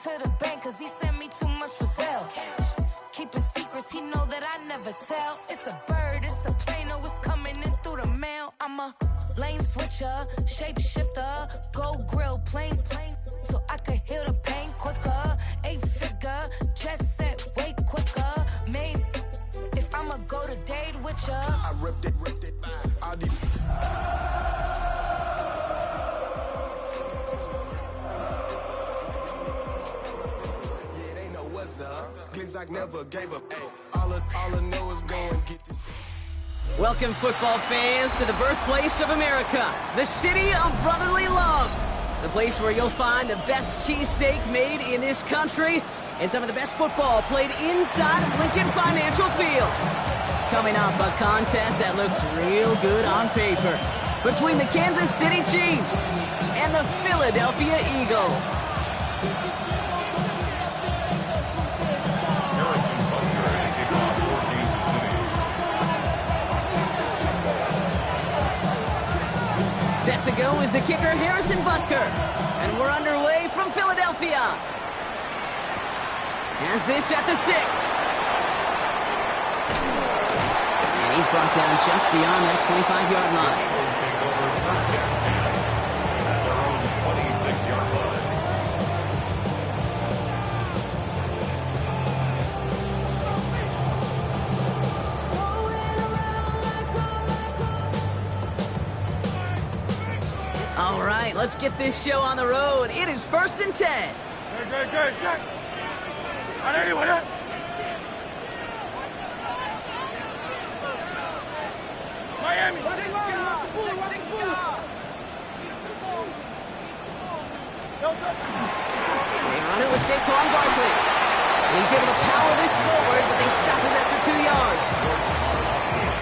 to the bank, cause he sent me too much for sale. Keeping secrets, he know that I never tell. It's a bird, it's a plane, oh, it's coming in through the mail. I'm a lane switcher, shapeshifter, gold grill, plane, so I could heal the pain quicker. 8-figure, jet set, way quicker. Made, if I'ma go to date with ya. I ripped it, I did. Never gave up. All I know is go and get this. Welcome, football fans, to the birthplace of America, the city of brotherly love, the place where you'll find the best cheesesteak made in this country and some of the best football played inside of Lincoln Financial Field. Coming up, a contest that looks real good on paper between the Kansas City Chiefs and the Philadelphia Eagles. Set to go is the kicker, Harrison Butker. And we're underway from Philadelphia. Has this at the 6. And he's brought down just beyond that 25-yard line. At their own 26-yard line. All right, let's get this show on the road. It is 1st and 10. Miami. They run it with Saquon Barkley. He's able to power this forward, but they stop him after 2 yards.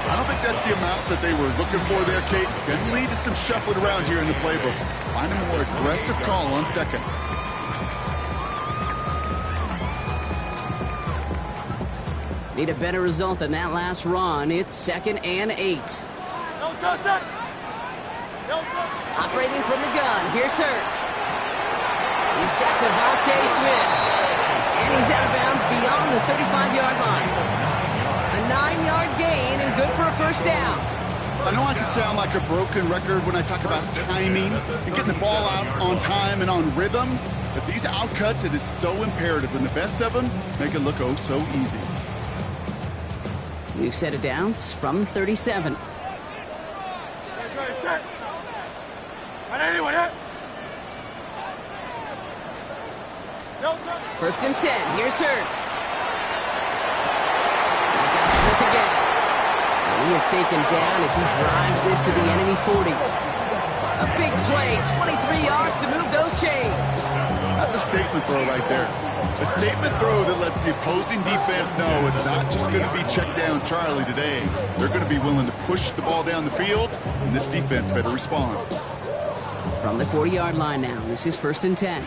I don't think that's the amount that they were looking for there, Kate. Can lead to some shuffling around here in the playbook. Find a more aggressive call on second. Need a better result than that last run. It's 2nd and 8. Operating from the gun. Here's Hurts. He's got Devontae Smith. And he's out of bounds beyond the 35-yard line. A 9-yard gain and good for a first down. I know I can sound like a broken record when I talk about timing and getting the ball out on time and on rhythm, but these outcuts, it is so imperative, and the best of them make it look oh so easy. New set of downs from 37. First and 10. Here's Hurts. He's got Smith again. And he is taken down as he drives this to the enemy 40. A big play, 23 yards to move those chains. That's a statement throw right there. A statement throw that lets the opposing defense know it's not just going to be check down Charlie today. They're going to be willing to push the ball down the field, and this defense better respond. From the 40-yard line now, this is 1st and 10.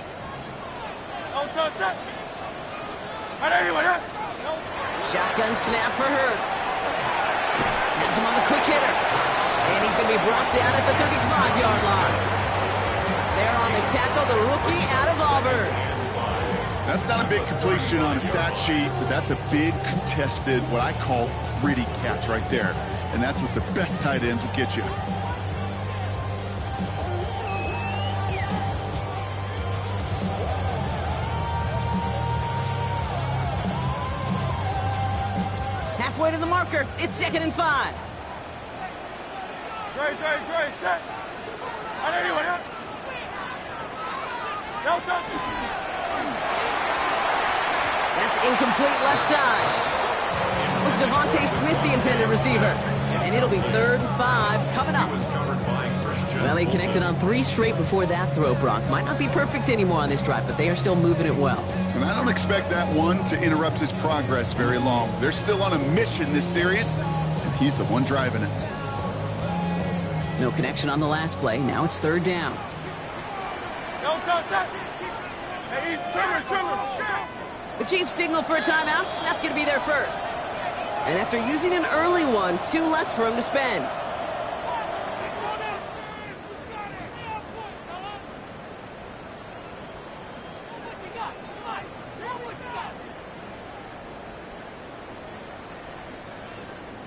Shotgun snap for Hurts. Has him on the quick hitter. And he's going to be brought down at the 35-yard line. There on the tackle, the rookie out of Auburn. That's not a big completion on a stat sheet, but that's a big contested, what I call gritty catch right there. And that's what the best tight ends will get you. Halfway to the marker. It's 2nd and 5. That's incomplete left side. That was Devontae Smith, the intended receiver. And it'll be 3rd and 5 coming up. Well, they connected on 3 straight before that throw, Brock. Might not be perfect anymore on this drive, but they are still moving it well. And I don't expect that one to interrupt his progress very long. They're still on a mission this series, and he's the one driving it. No connection on the last play. Now it's 3rd down. The Chiefs signal for a timeout. That's going to be their first. And after using an early one, 2 left for him to spend.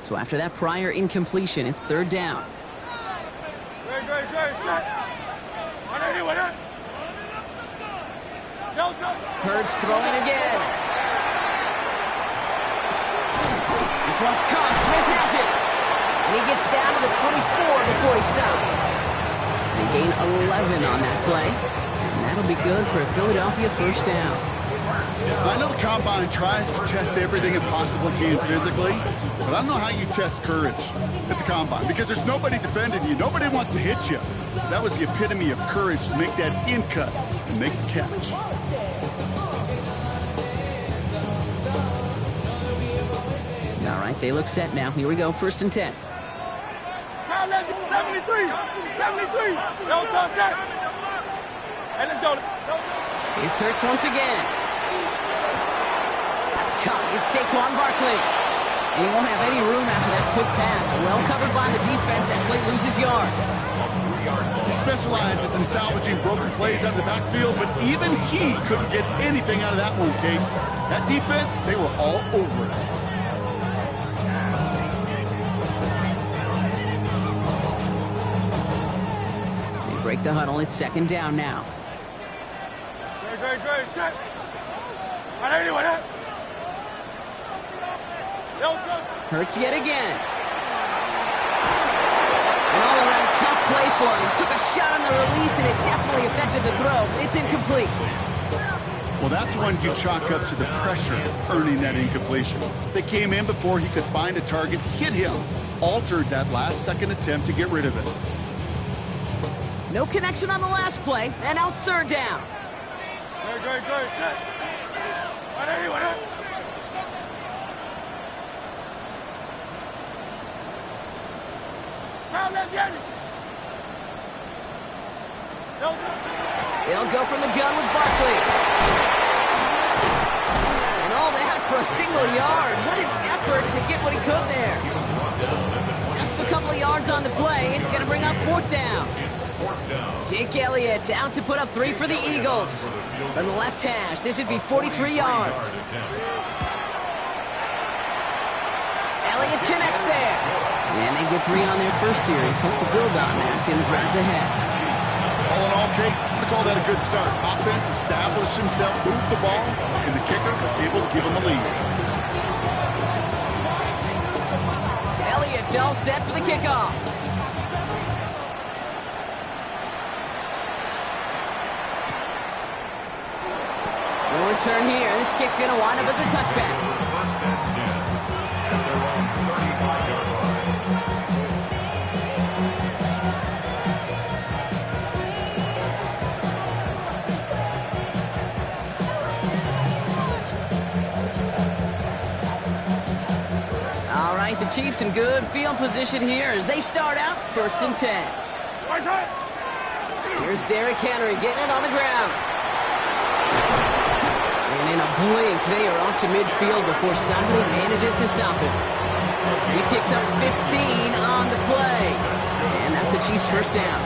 So after that prior incompletion, it's third down. Hurts throwing again. This one's caught. Smith has it. And he gets down to the 24 before he stopped. They gain 11 on that play. And that'll be good for a Philadelphia first down. I know the combine tries to test everything it possibly can physically, but I don't know how you test courage at the combine because there's nobody defending you. Nobody wants to hit you. That was the epitome of courage to make that in cut and make the catch. All right, they look set now. Here we go, 1st and 10. 73. Don't touch that. And let's go. It's Hurts once again. That's caught. It's Saquon Barkley. And he won't have any room after that quick pass. Well covered by the defense. That play loses yards. He specializes in salvaging broken plays out of the backfield, but even he couldn't get anything out of that one, Kate. That defense, they were all over it. They break the huddle. It's 2nd down now. Great. Check. Hurts yet again. An all-around tough play for him. He took a shot on the release, and it definitely affected the throw. It's incomplete. Well, that's when you chalk up to the pressure earning that incompletion. They came in before he could find a target, hit him, altered that last-second attempt to get rid of it. No connection on the last play, and now it's 3rd down. Great. Check. They'll go from the gun with Barkley. And all that for a single yard. What an effort to get what he could there. Just a couple of yards on the play. It's going to bring up 4th down. Jake Elliott out to put up 3 for the Eagles. From the left hash, this would be 43 yards. Elliott connects there. And they get 3 on their first series. Hope to build on that in the drives ahead. All in all, Kate, I call that a good start. Offense established himself, moved the ball, and the kicker able to give him a lead. Elliott's all set for the kickoff. No return here. This kick's going to wind up as a touchback. 1st and 10. At their own 35-yard line. All right, the Chiefs in good field position here as they start out 1st and 10. Here's Derrick Henry getting it on the ground. And in a blink, they are off to midfield before somebody manages to stop him. He picks up 15 on the play. And that's a Chiefs first down.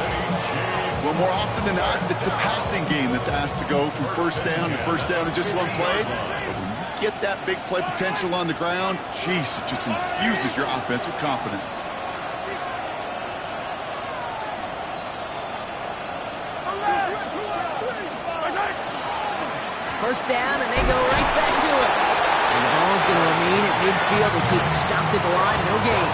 Well, more often than not, it's the passing game that's asked to go from first down in just one play. But when you get that big play potential on the ground, geez, it just infuses your offense with confidence. First down, and they go right back to it. And the ball's going to remain at midfield as he's stopped at the line. No gain.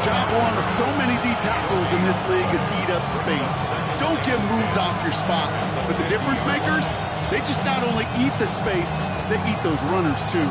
Job one of so many D tackles in this league is eat up space. Don't get moved off your spot. But the difference makers, they just not only eat the space, they eat those runners too.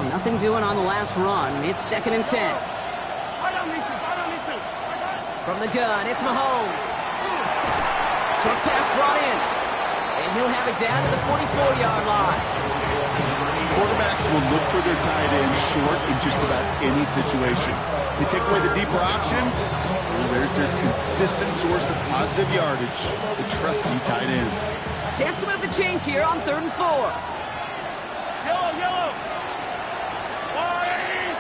Nothing doing on the last run. It's 2nd and 10. From the gun, it's Mahomes. Short pass brought in. And he'll have it down to the 44-yard line. Quarterbacks will look for their tight end short in just about any situation. They take away the deeper options, well, there's their consistent source of positive yardage, the trusty tight end. Chance to move the chains here on 3rd and 4. Yellow, yellow. Wide.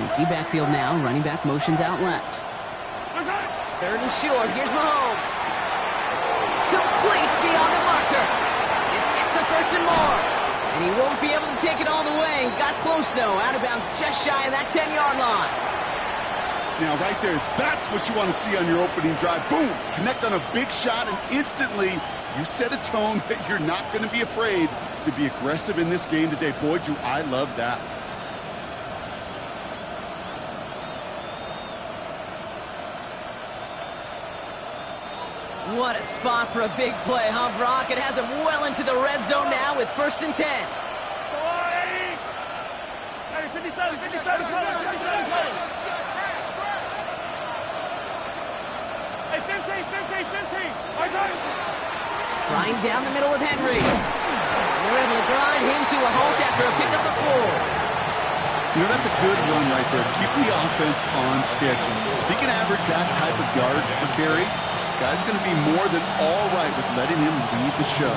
Empty backfield now. Running back motions out left. 3rd and short. Here's Mahomes. Complete beyond the marker. This gets the 1st and more. And he won't be able to take it all the way. Got close, though. Out of bounds just shy of that 10-yard line. Now, right there, that's what you want to see on your opening drive. Boom! Connect on a big shot, and instantly you set a tone that you're not going to be afraid to be aggressive in this game today. Boy, do I love that. What a spot for a big play, huh, Brock? It has him well into the red zone now with 1st and 10. Hey, 57, 57, 57. Hey, 15. Flying down the middle with Henry. And they're able to grind him to a halt after a pickup of 4. You know, that's a good run right there. Keep the offense on schedule. If he can average that type of yards per carry, this guy's going to be more than all right with letting him lead the show.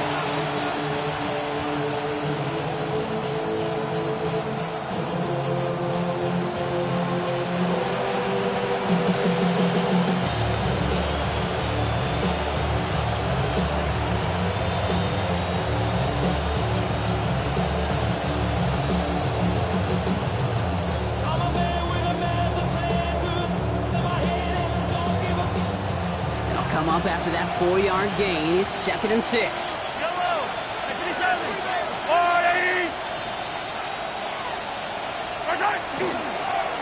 Come up after that 4-yard gain. It's 2nd and 6. Yellow. Hey, 57. 40.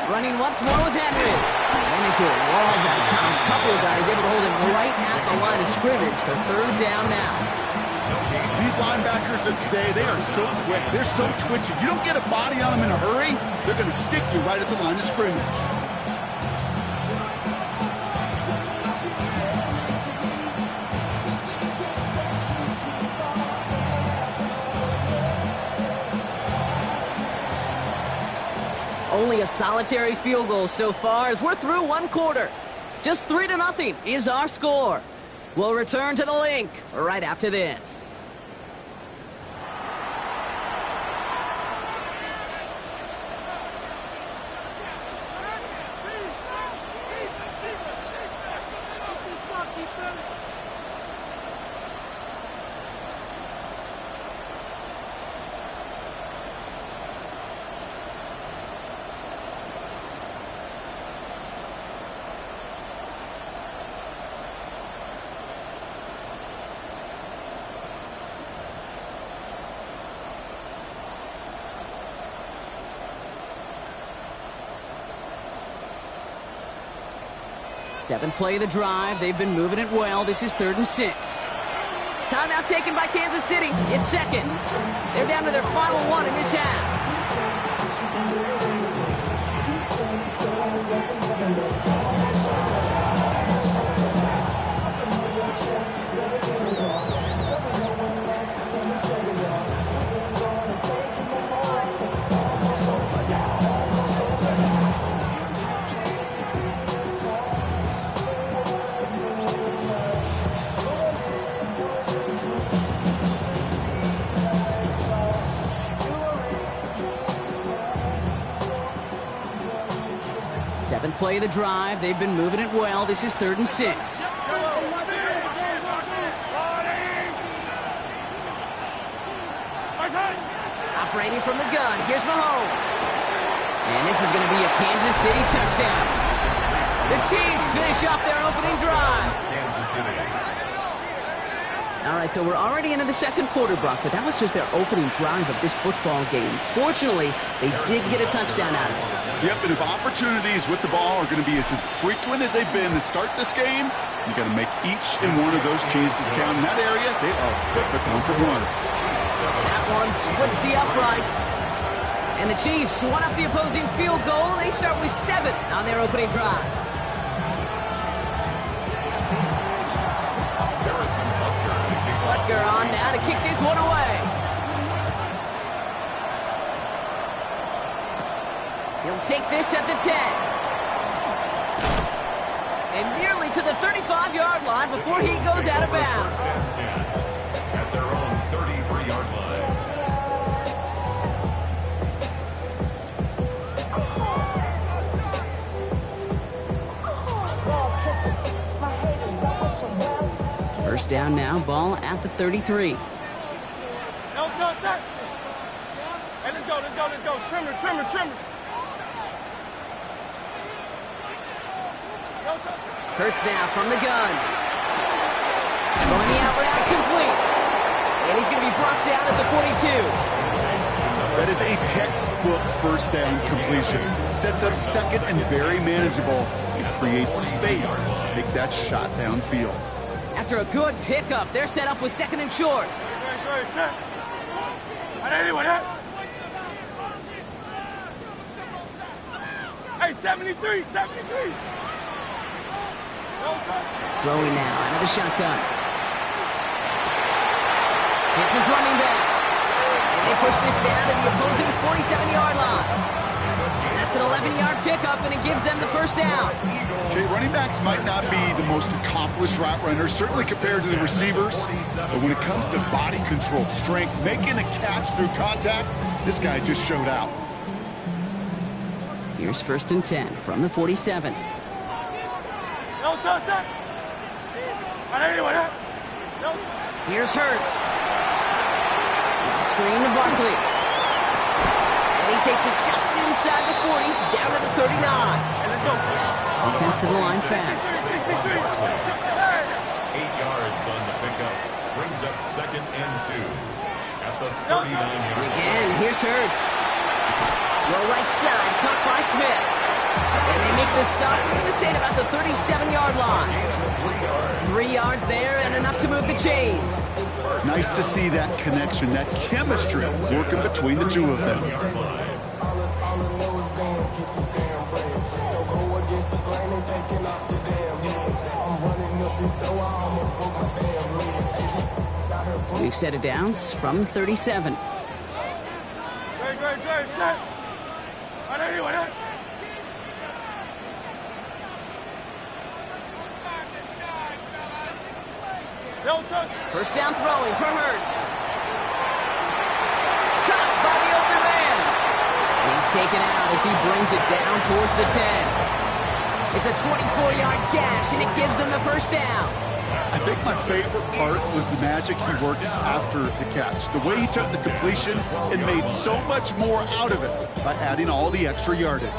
Running once more with Henry. Ran into a wall that time. A couple of guys able to hold him right at the line of scrimmage. So 3rd down now. These linebackers of today, they are so quick. They're so twitchy. You don't get a body on them in a hurry, they're going to stick you right at the line of scrimmage. Only a solitary field goal so far as we're through 1 quarter. Just 3-0 is our score. We'll return to the link right after this. Seventh play of the drive. They've been moving it well. This is 3rd and 6. Timeout taken by Kansas City. It's 2nd. They're down to their final 1 in this half. Seventh play of the drive. They've been moving it well. This is 3rd and 6. Operating from the gun. Here's Mahomes. And this is going to be a Kansas City touchdown. The Chiefs finish off their opening drive. Kansas City. All right, so we're already into the 2nd quarter, Brock, but that was just their opening drive of this football game. Fortunately, they did get a touchdown out of it. Yep, and if opportunities with the ball are going to be as infrequent as they've been to start this game, you got to make each and one of those chances count. In that area, they are perfect 1-for-1. That one splits the uprights. And the Chiefs won up the opposing field goal. They start with 7 on their opening drive. Butker on now to kick this one away. He'll take this at the 10. And nearly to the 35-yard line before he goes out of bounds. At their own 33-yard line. First down now, ball at the 33. No, touch. Hey, let's go. Trimmer. Hurts now from the gun. Going the out route, complete. And he's going to be brought down at the 42. That is a textbook first down completion. Sets up second and very manageable. It creates space to take that shot downfield. After a good pickup, they're set up with second and short. Hey, 73. Throwing now out of the shotgun. It's his running back. And they push this down to the opposing 47-yard line. That's an 11-yard pickup, and it gives them the first down. Okay, running backs might not be the most accomplished route runners, certainly compared to the receivers. But when it comes to body control, strength, making a catch through contact, this guy just showed out. Here's first and 10 from the 47. Here's Hurts. It's a screen to Barkley. And he takes it just inside the 40, down to the 39. Defensive line fast. 8 yards on the pickup. Brings up second and 2. At the 39-yard line. Again, here's Hurts. Low right side, caught by Smith. And they make the stop, we're going to say, at about the 37-yard line. 3 yards there and enough to move the chains. Nice to see that connection, that chemistry working between the two of them. We've set it down from 37. First down throwing for Hurts. Caught by the open man. He's taken out as he brings it down towards the 10. It's a 24-yard gash, and it gives them the first down. I think my favorite part was the magic he worked after the catch. The way he took the completion and made so much more out of it by adding all the extra yardage.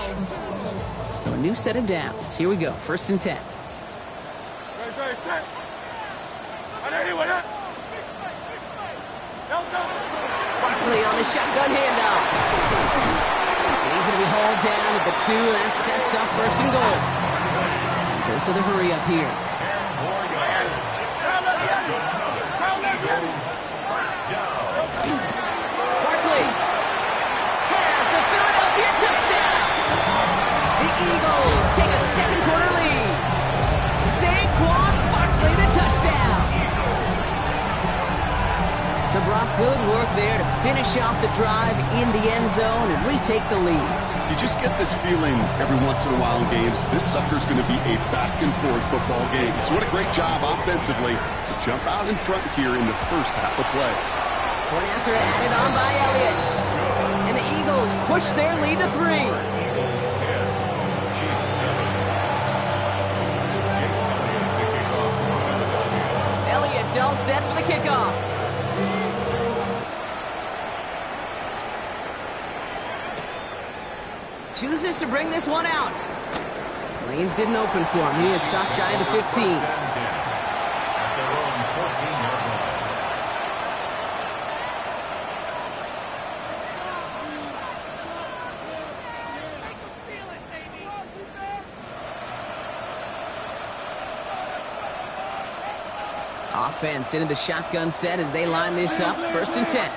So a new set of downs. Here we go, first and 10. Barkley on the shotgun handoff. And he's going to be hauled down at the 2, and that sets up first and goal. Goes to the hurry up here. Barkley has the Philadelphia touchdown. The Eagles take a second quarter lead. Saquon Barkley the touchdown. So Brock, good work there to finish off the drive in the end zone and retake the lead. You just get this feeling every once in a while in games, this sucker's going to be a back-and-forth football game. So what a great job offensively to jump out in front here in the first half of play. Point after added on by Elliott. And the Eagles push their lead to 3. Eagles 10. Chiefs 7. Jake Elliott to kick off for Philadelphia. Elliott's all set for the kickoff. Chooses to bring this one out. Lanes didn't open for him. He is stopped shy of the 15. At their own 14-yard line. Offense into the shotgun set as they line this up. First and 10.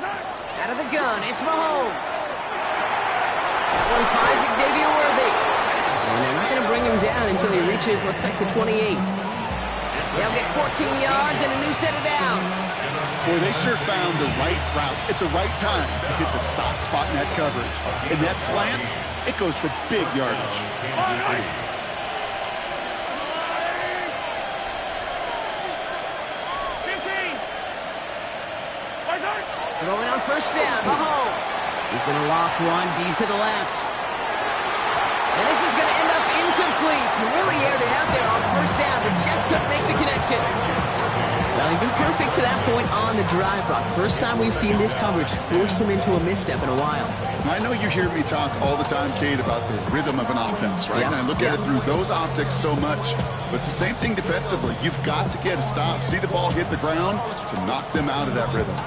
Out of the gun, it's Mahomes. That one finds Xavier Worthy. And they're not going to bring him down until he reaches, looks like, the 28. They'll get 14 yards and a new set of downs. Boy, they sure found the right route at the right time to hit the soft spot in that coverage. And that slant, it goes for big yardage. Throwing on first down, Mahomes. He's going to loft one deep to the left. And this is going to end up incomplete. He really aired it out there on first down, but just couldn't make the connection. Well, he's been perfect to that point on the drive, Brock. First time we've seen this coverage force him into a misstep in a while. I know you hear me talk all the time, Kate, about the rhythm of an offense, right? Yeah. And I look at it through those optics so much. But it's the same thing defensively. You've got to get a stop, see the ball hit the ground to knock them out of that rhythm.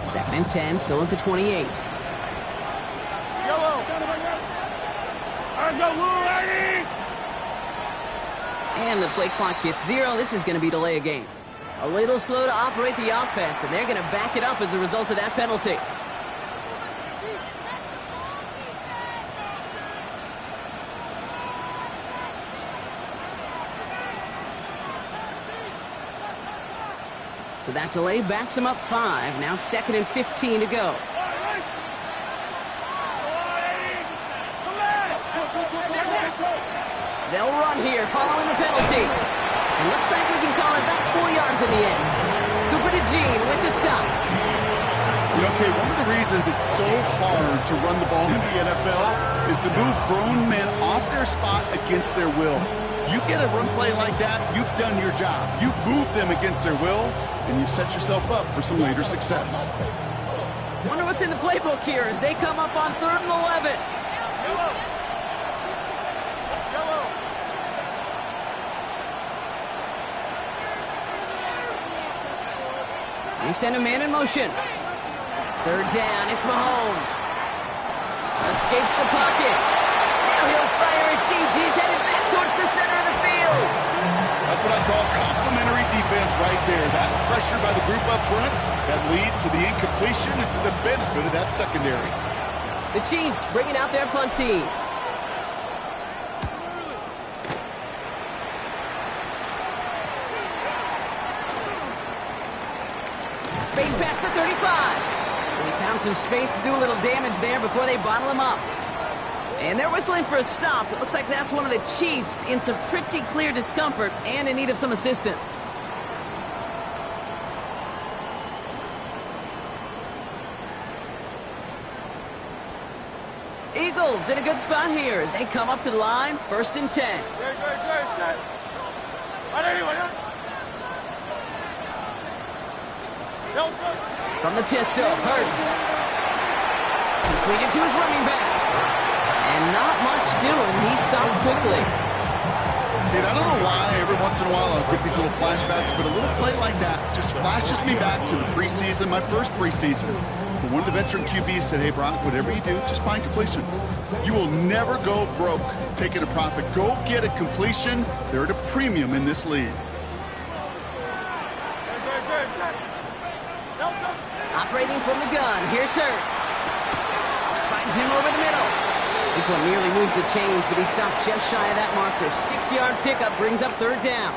Second and 10, still at the 28. And the play clock hits 0. This is going to be delay a game. A little slow to operate the offense, and they're going to back it up as a result of that penalty. So that delay backs them up 5. Now second and 15 to go. They'll run here following the penalty. It looks like we can call it back 4 yards in the end. Cooper DeJean with the stop. You know, Kate, one of the reasons it's so hard to run the ball in the NFL is to move grown men off their spot against their will. You get a run play like that, you've done your job. You've moved them against their will, and you've set yourself up for some later success. Wonder what's in the playbook here as they come up on 3rd and 11. They send a man in motion. 3rd down, it's Mahomes. Escapes the pocket. Now he'll fire it deep. He's headed back towards the center of the field. That's what I call complementary defense right there. That pressure by the group up front, that leads to the incompletion and to the benefit of that secondary. The Chiefs bringing out their punt team. Space past the 35. He found some space to do a little damage there before they bottle him up. And they're whistling for a stop. It looks like that's one of the Chiefs in some pretty clear discomfort and in need of some assistance. Eagles in a good spot here as they come up to the line. 1st and 10. From the pistol, Hurts. Completed to his running back. And not much doing. He stopped quickly. Kate, I don't know why every once in a while I'll get these little flashbacks, but a little play like that just flashes me back to the preseason, my first preseason. But one of the veteran QBs said, hey, Brock, whatever you do, just find completions. You will never go broke taking a profit. Go get a completion. They're at a premium in this league. Operating from the gun, here's Hurts. Finds him over the middle. This one nearly moves the chains, but he stopped just shy of that marker. 6-yard pickup brings up 3rd down.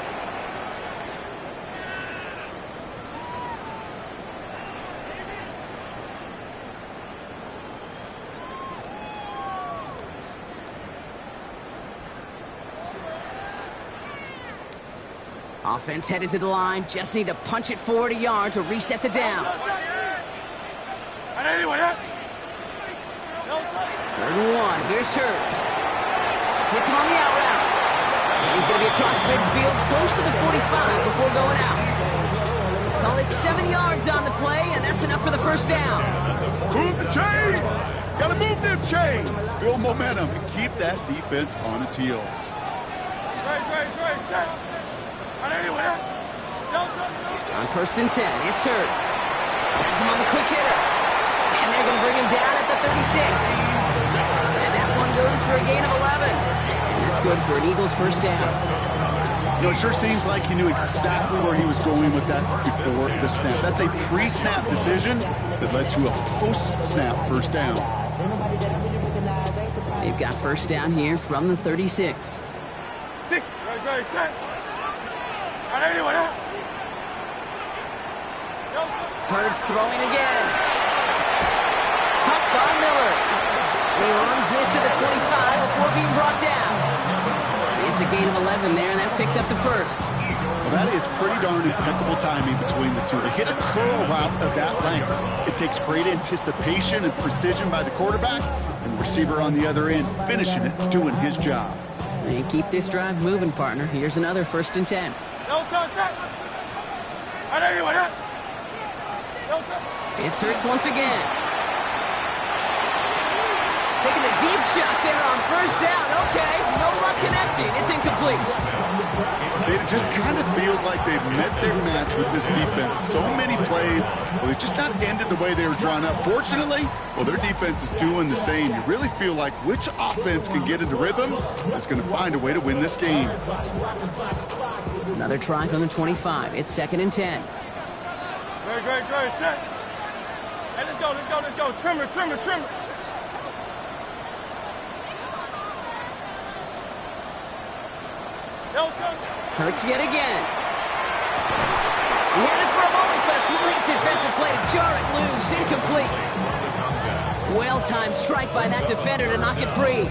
Offense headed to the line. Just need to punch it forward a yard to reset the downs. 3rd and 1. Here's Hurts. Hits him on the out route. And he's going to be across midfield, close to the 45 before going out. Call it 7 yards on the play, and that's enough for the 1st down. Move the chains! Gotta move them chains! Build momentum and keep that defense on its heels. On 1st and 10, it's Hurts. Has him on the quick hitter. And they're going to bring him down at the 36. And that one goes for a gain of 11. And that's good for an Eagles first down. You know, it sure seems like he knew exactly where he was going with that before the snap. That's a pre-snap decision that led to a post-snap first down. They've got first down here from the 36. 6. Right, set. Hurts throwing again. Caught by Miller. He runs this to the 25 before being brought down. It's a gain of 11 there, and that picks up the first. Well, that is pretty darn impeccable timing between the two. To hit a curl route of that length, it takes great anticipation and precision by the quarterback, and the receiver on the other end finishing it, doing his job. And keep this drive moving, partner. Here's another 1st and 10. It's Hurts once again. Taking a deep shot there on first down. Okay, no luck connecting. It's incomplete. It just kind of feels like they've met their match with this defense. So many plays, well, they just not ended the way they were drawn up. Fortunately, well, their defense is doing the same. You really feel like which offense can get into rhythm is going to find a way to win this game. Another try from the 25. It's 2nd and 10. Great. Set. Hey, let's go. Trimmer. Hurts yet again. He had it for a moment, but a great defensive play to jar it loose. Incomplete. Well-timed strike by that defender to knock it free.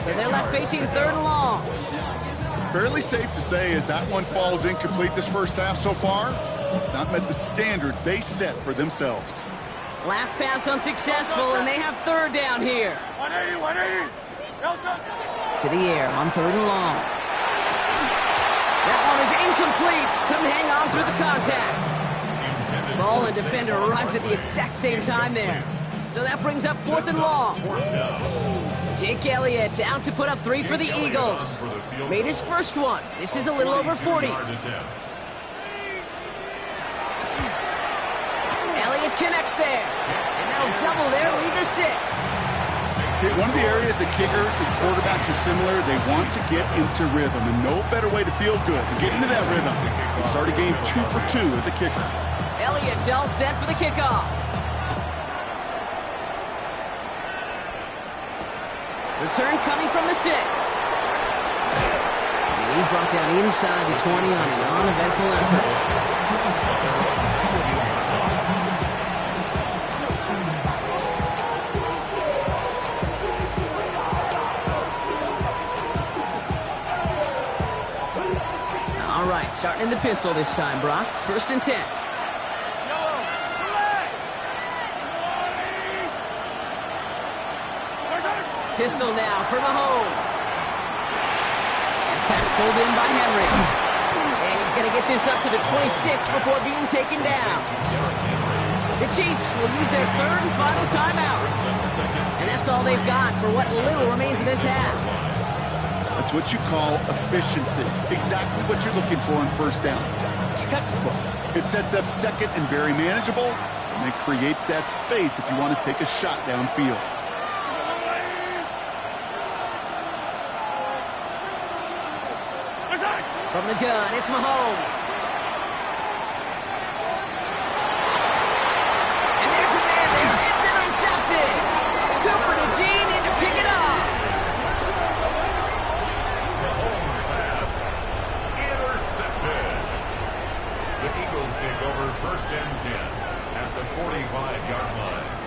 So they're left facing 3rd and long. Fairly safe to say as that one falls incomplete this first half so far, it's not met the standard they set for themselves. Last pass unsuccessful, and they have 3rd down here. 180. To the air on 3rd and long. That one is incomplete. Couldn't hang on through the contact. Ball and defender arrived at the exact same time there. So that brings up 4th and long. Jake Elliott out to put up 3 for the Eagles. Made his first one. This is a little over 40. Elliott connects there. And that'll double their lead to 6. See, one of the areas that kickers and quarterbacks are similar, they want to get into rhythm, and no better way to feel good than get into that rhythm and start a game 2 for 2 as a kicker. Elliott's all set for the kickoff. Return coming from the 6. And he's brought down inside the 20 on an uneventful effort. All right, starting in the pistol this time, Brock. 1st and 10. Pistol now for Mahomes. And pass pulled in by Henry. And he's going to get this up to the 26 before being taken down. The Chiefs will use their 3rd and final timeout. And that's all they've got for what little remains of this half. That's what you call efficiency. Exactly what you're looking for on first down. Textbook. It sets up 2nd and very manageable, and it creates that space if you want to take a shot downfield. From the gun, it's Mahomes. And there's a man there. It's intercepted. Cooper to Gene in to pick it up. Mahomes pass intercepted. The Eagles take over 1st and 10 at the 45-yard line.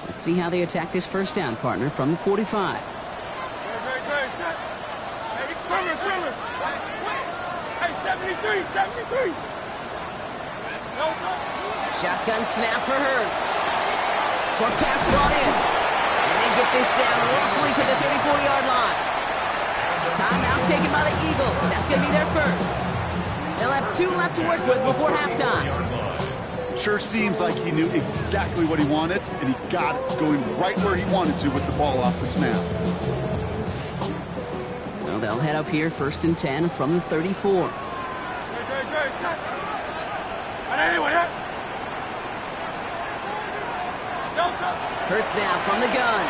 Let's see how they attack this first down, partner, from the 45. Great. Hey, trimmer. Hey, 73. Shotgun snap for Hurts. Short pass brought in. And they get this down roughly to the 34-yard line. Timeout taken by the Eagles. That's going to be their first. They'll have 2 left to work with before halftime. Sure seems like he knew exactly what he wanted, and he got it going right where he wanted to with the ball off the snap. So So they'll head up here, 1st and 10 from the 34. Hurts now from the gun.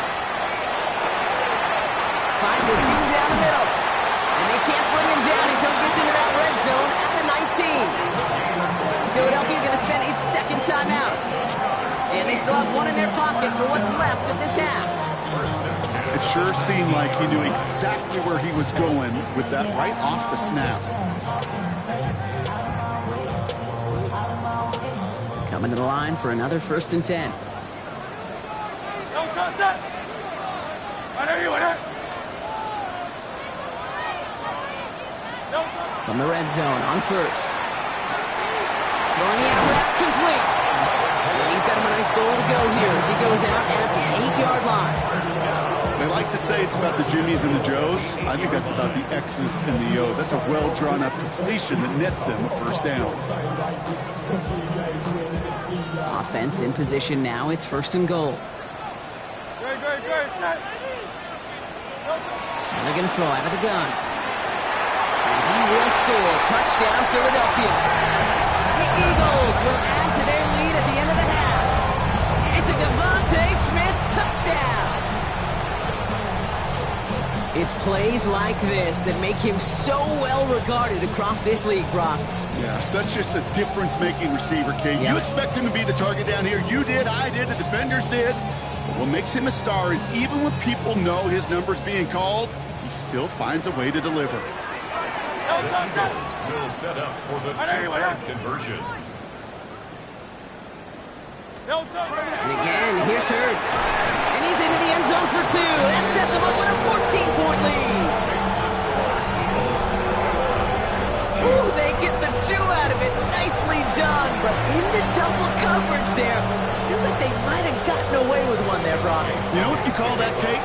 Finds a seam down the middle. And they can't bring him down until he gets into that red zone at the 19. Philadelphia going to spend its second timeout. And they still have one in their pocket for what's left of this half. It sure seemed like he knew exactly where he was going with that right off the snap. Coming to the line for another 1st and 10. From the red zone on 1st. Throwing the out route complete. And he's got him a nice goal to go here as he goes out at the 8-yard line. They like to say it's about the Jimmies and the Joes. I think that's about the X's and the O's. That's a well-drawn-up completion that nets them a 1st down. Offense in position now. It's 1st and goal. And they're going to throw out of the gun. And he will score. Touchdown, Philadelphia. The Eagles will add to their lead at the end of the half. It's a Devontae Smith touchdown. It's plays like this that make him so well regarded across this league, Brock. Yeah, such just a difference-making receiver, Kate. Yep. You expect him to be the target down here. You did, I did, the defenders did. But what makes him a star is even when people know his number's being called, he still finds a way to deliver. The Eagles will set up for the 2-point conversion. And again, here's Hurts. And he's into the end zone for 2. That sets him up with a 14-point lead. Ooh, they get the 2 out of it. Nicely done. But into double coverage there. Feels like they might have gotten away with one there, Brock. You know what you call that, Kate?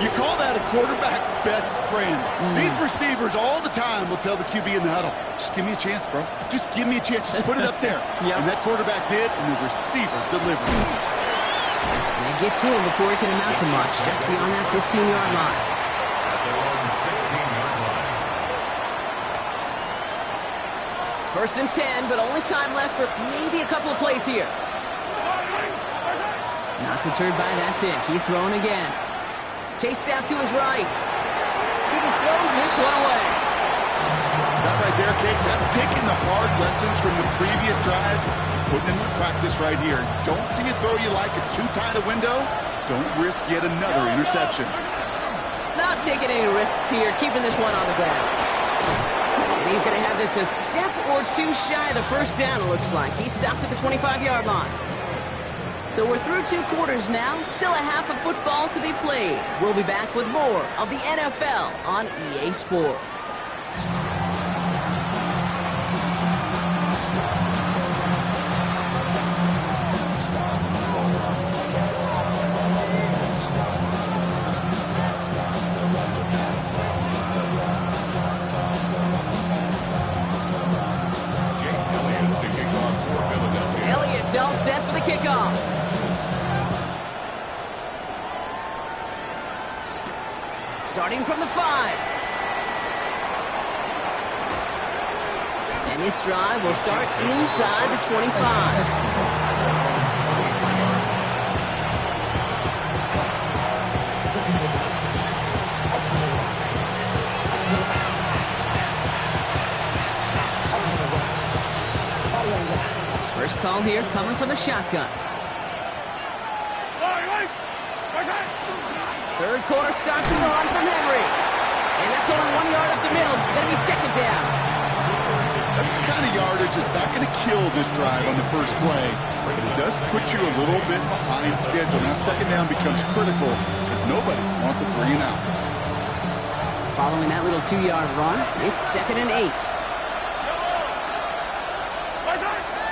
You call that a quarterback's best friend. These receivers all the time will tell the QB in the huddle, just give me a chance, bro. Just give me a chance. Just put it up there. Yep. And that quarterback did, and the receiver delivered. And they get to him before he can amount to much, just beyond that 15-yard line. At their own 16-yard line. 1st and 10, but only time left for maybe a couple of plays here. Not deterred by that pick. He's throwing again. Chased out to his right. He just throws this one away. That right there, Kate, that's taking the hard lessons from the previous drive, putting into practice right here. Don't see a throw you like. It's too tight a window. Don't risk yet another interception. Not taking any risks here, keeping this one on the ground. And he's going to have this a step or 2 shy of the 1st down, it looks like. He stopped at the 25-yard line. So we're through 2 quarters now, still a half of football to be played. We'll be back with more of the NFL on EA Sports. Elliott's all set for the kickoff. Starting from the 5. And this drive will start inside the 25. First call here coming from the shotgun. 3rd quarter starts with a run from Henry. And that's only 1 yard up the middle. Going to be 2nd down. That's the kind of yardage that's not going to kill this drive on the first play. But it does put you a little bit behind schedule. Now 2nd down becomes critical as nobody wants a 3 and out. Following that little 2-yard run, it's 2nd and 8.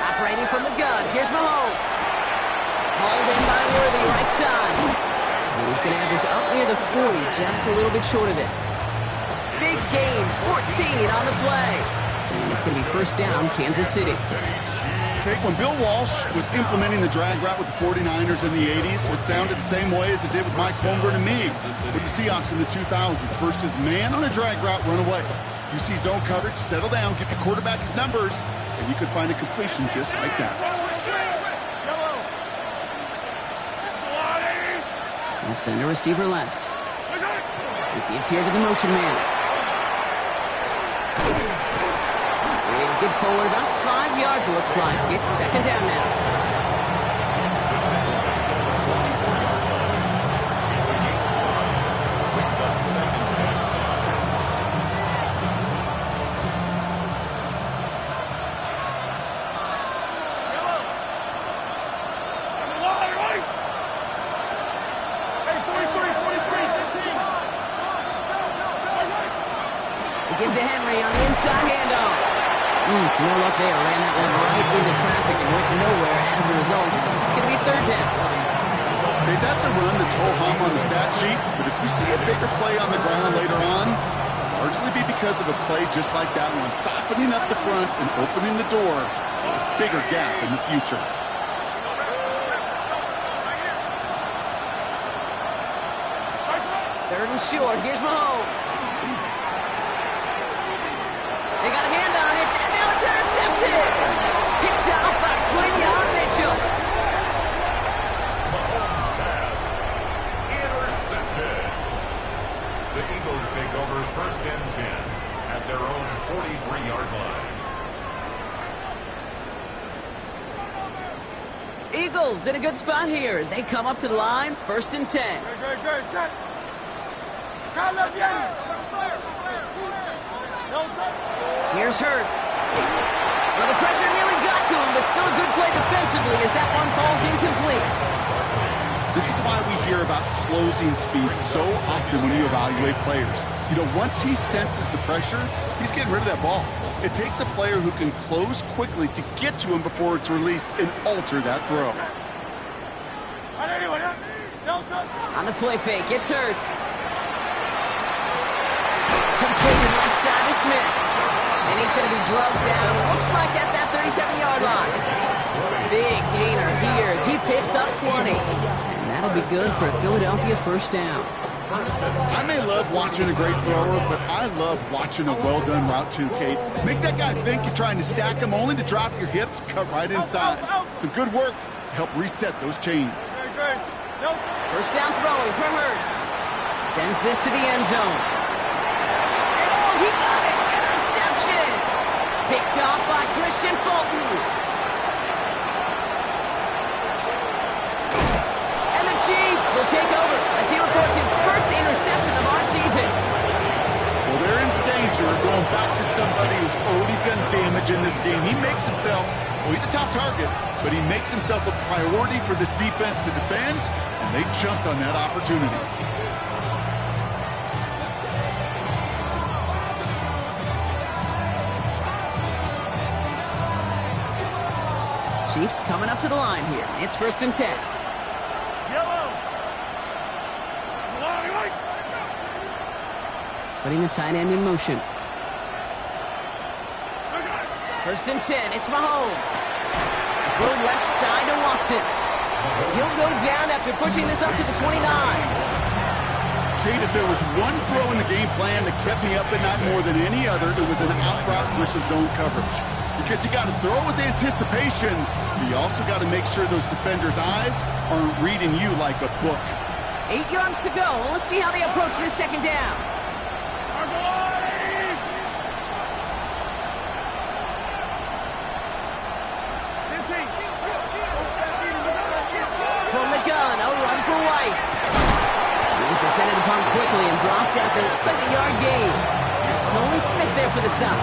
Operating from the gun, here's Mahomes. Hauled in by Worthy, right side. And he's going to have this up near the 40, just a little bit short of it. Big gain, 14 on the play. And it's going to be 1st down, Kansas City. Kate, when Bill Walsh was implementing the drag route with the 49ers in the 80s, it sounded the same way as it did with Mike Holmgren and me with the Seahawks in the 2000s versus man on a drag route, run away. You see zone coverage, settle down, give your quarterback his numbers, and you could find a completion just like that. And send a receiver left. We give here to the motion man. Get forward about 5 yards, looks like. It's second down now. Gives to Henry on the inside handoff. No luck there. Ran that one right into traffic and went nowhere as a result. It's going to be third down. Okay, that's a run that's ho-hum on the stat sheet, but if we see a bigger play on the ground later on, largely be because of a play just like that one, softening up the front and opening the door for a bigger gap in the future. Third and short. Here's Mahomes. They got a hand on it, and now it's intercepted. Picked off by Quinion Mitchell. Mahomes pass. Intercepted. The Eagles take over first and 10 at their own 43-yard line. Eagles in a good spot here as they come up to the line. First and 10. Good. Set. Here's Hurts. Well, the pressure nearly got to him, but still a good play defensively as that one falls incomplete. This is why we hear about closing speed so often when you evaluate players. You know, once he senses the pressure, he's getting rid of that ball. It takes a player who can close quickly to get to him before it's released and alter that throw. On the play fake, it's Hurts. Completed left side to Smith. And he's going to be drugged down, looks like at that 37-yard line. Big gainer here as he picks up 20. And that'll be good for a Philadelphia first down. I may love watching a great thrower, but I love watching a well-done route too, Kate. Make that guy think you're trying to stack him only to drop your hips, cut right inside. Some good work to help reset those chains. First down throwing for Hurts. Sends this to the end zone. And oh, he got it! Interception! Picked off by Christian Fulton. And the Chiefs will take over as he reports his first interception of our season. Well, they're in danger of going back to somebody who's already done damage in this game. He makes himself, well, he's a top target, but he makes himself a priority for this defense to defend, and they jumped on that opportunity. Chiefs coming up to the line here. It's first and 10. Putting the tight end in motion. First and 10. It's Mahomes. Throw left side to Watson. He'll go down after pushing this up to the 29. Kate, if there was one throw in the game plan that kept me up at night more than any other, it was an out route versus zone coverage. Because you got to throw with anticipation, but you also got to make sure those defenders' eyes aren't reading you like a book. 8 yards to go. Let's see how they approach this second down. From the gun, a run for White. He's descended upon quickly and dropped after looks like a yard gain. It's Nolan Smith there for the stop.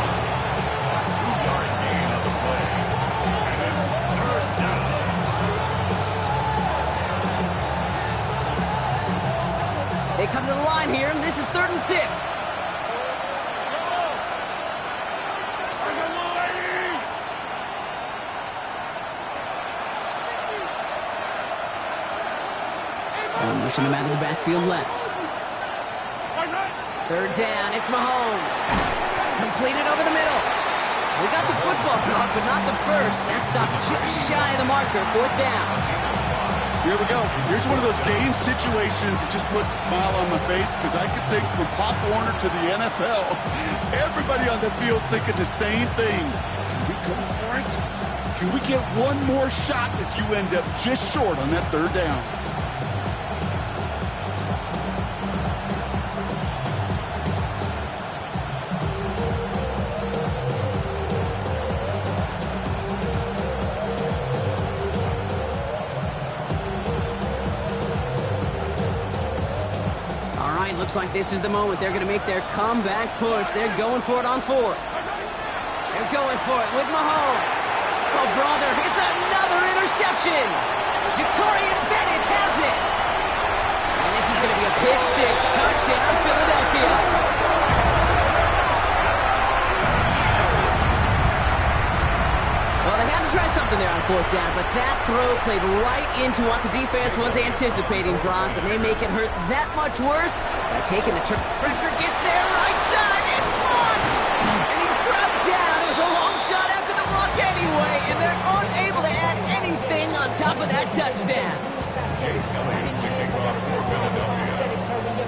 They come to the line here, and this is 3rd and 6. And pushing him out of the backfield left. 3rd down, it's Mahomes. Completed over the middle. They got the football caught, but not the first. That stopped just shy of the marker, 4th down. Here we go. Here's one of those game situations that just puts a smile on my face because I could think from Pop Warner to the NFL, everybody on the field thinking the same thing. Can we go for it? Can we get one more shot as you end up just short on that 3rd down? Looks like this is the moment. They're going to make their comeback push. They're going for it on 4th. They're going for it with Mahomes. Oh, brother, it's another interception. Ja'Cory Bennett has it. And this is going to be a pick 6 touchdown, Philadelphia. Well, they had to try something there on 4th down, but that throw played right into what the defense was anticipating, Brock, and they make it hurt that much worse by taking the turn. Pressure gets there, right side, it's blocked! And he's grabbed down. It was a long shot after the block anyway, and they're unable to add anything on top of that touchdown.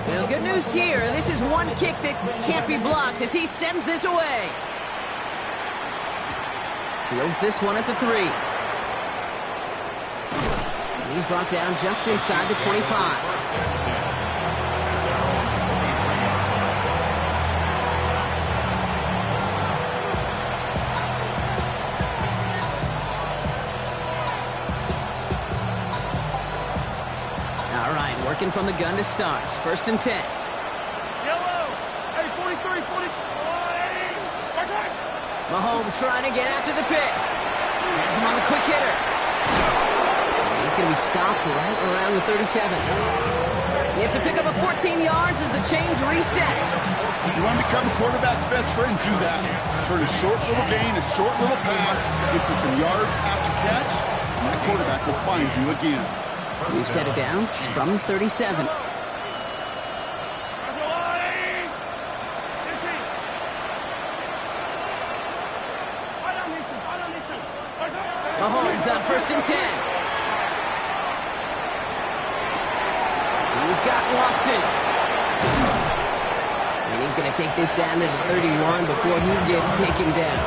Well, good news here. This is one kick that can't be blocked as he sends this away. Fields this one at the 3. And he's brought down just inside the 25. All right, working from the gun to start. 1st and 10. Yellow. Hey, 43, 40. Mahomes trying to get after the pick. Has him on the quick hitter. And he's going to be stopped right around the 37. It's a pickup of 14 yards as the chains reset. You want to become a quarterback's best friend, do that. Turn a short little gain, a short little pass into some yards after catch, and that quarterback will find you again. We've set it down from 37. Mahomes on 1st and 10. He's got Watson. And he's going to take this down to the 31 before he gets taken down.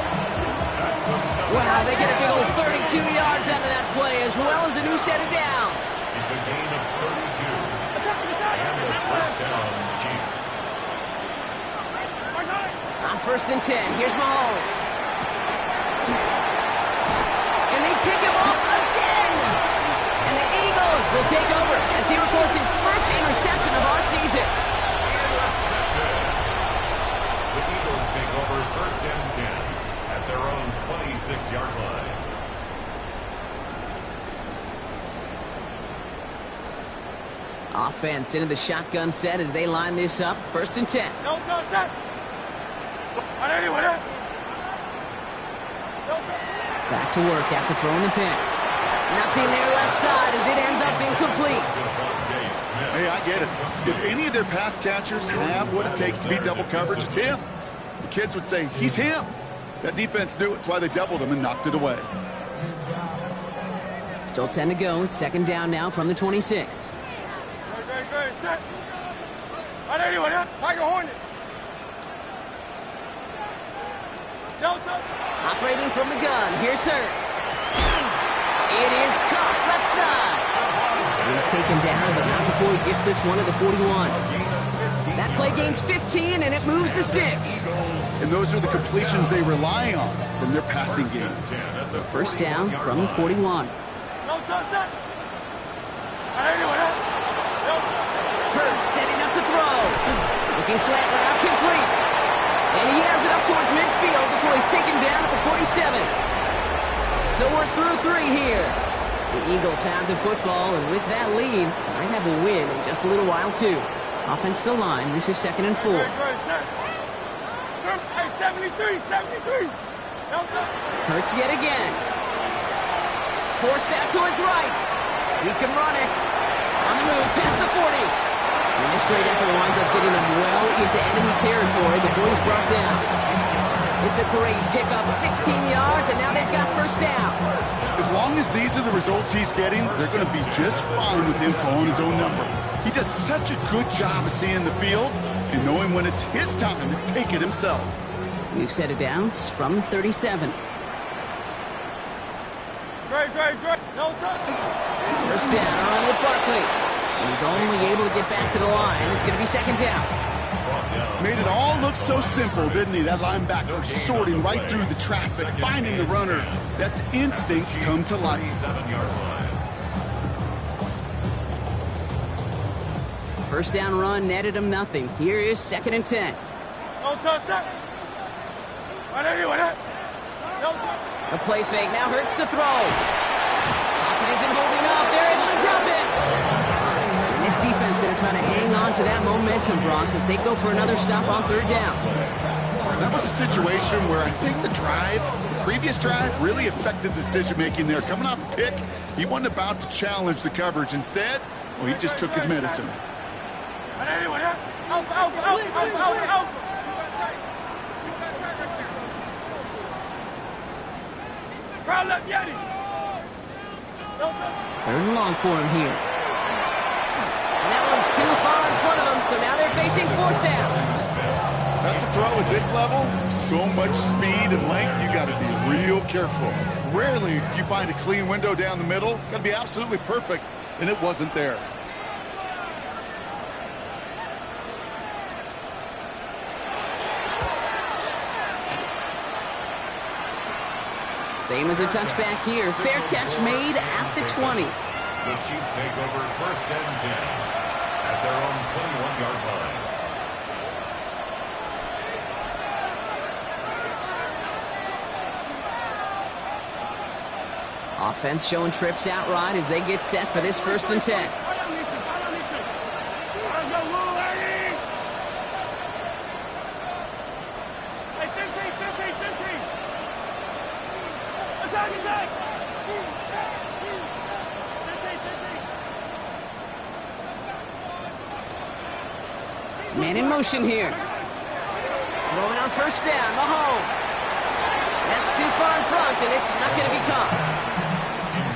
Wow, they get a big old 32 yards out of that play as well as a new set of downs. It's a gain of 32. And a 1st down, Chiefs. On 1st and 10, here's Mahomes. Pick him up again! And the Eagles will take over as he records his first interception of our season. Intercepted. The Eagles take over 1st and 10 at their own 26-yard line. Offense into the shotgun set as they line this up. 1st and 10. Back to work after throwing the pick. Nothing there left side as it ends up incomplete. Hey, I get it. If any of their pass catchers have what it takes to beat double coverage, it's him. The kids would say, he's him. That defense knew it. It's why they doubled him and knocked it away. Still 10 to go. It's 2nd down now from the 26. Operating from the gun, here's Hurts. It is caught left side. He's taken down, but not before he gets this one at the 41. That play gains 15, and it moves the sticks. And those are the completions they rely on from their passing game. 1st down from the 41. Hurts setting up to throw. Looking slant route, complete. And he has it up towards midfield before he's taken down at the 47. So we're through 3 here. The Eagles have the football, and with that lead, might have a win in just a little while, too. Offensive line, this is 2nd and 4. 73. Hurts yet again. Forced out to his right. He can run it. On the move, past the 40. And this great effort winds up getting him well into enemy territory before he's brought down. It's a great pickup, 16 yards, and now they've got first down. As long as these are the results he's getting, they're going to be just fine with him calling his own number. He does such a good job of seeing the field and knowing when it's his time to take it himself. We've set it down from the 37. Great. No touch. First down, on with Barkley. And he's only able to get back to the line. It's going to be second down. Made it all look so simple, didn't he? That linebacker sorting right through the traffic, finding the runner. That's instincts come to life. 7-yard line. First down run netted him nothing. Here is second and 10. No touch. The play fake now hurts to throw. Pocket isn't holding up. They're able to drop it. And this defense going to try to hang on to that momentum, Brock, as they go for another stop on third down. That was a situation where I think the previous drive, really affected the decision-making there. Coming off a pick, he wasn't about to challenge the coverage. Instead, well, he just took his medicine. Third and long for him here. And that one's too far in front of them, so now they're facing fourth down. That's a throw at this level. So much speed and length, you got to be real careful. Rarely do you find a clean window down the middle. Got to be absolutely perfect, and it wasn't there. Same as a touchback here. Fair catch made at the 20. The Chiefs take over first and 10 at their own 21-yard line. Offense showing trips out right as they get set for this first and 10. Man in motion here. Throwing on first down, Mahomes. That's too far in front, and it's not going to be caught.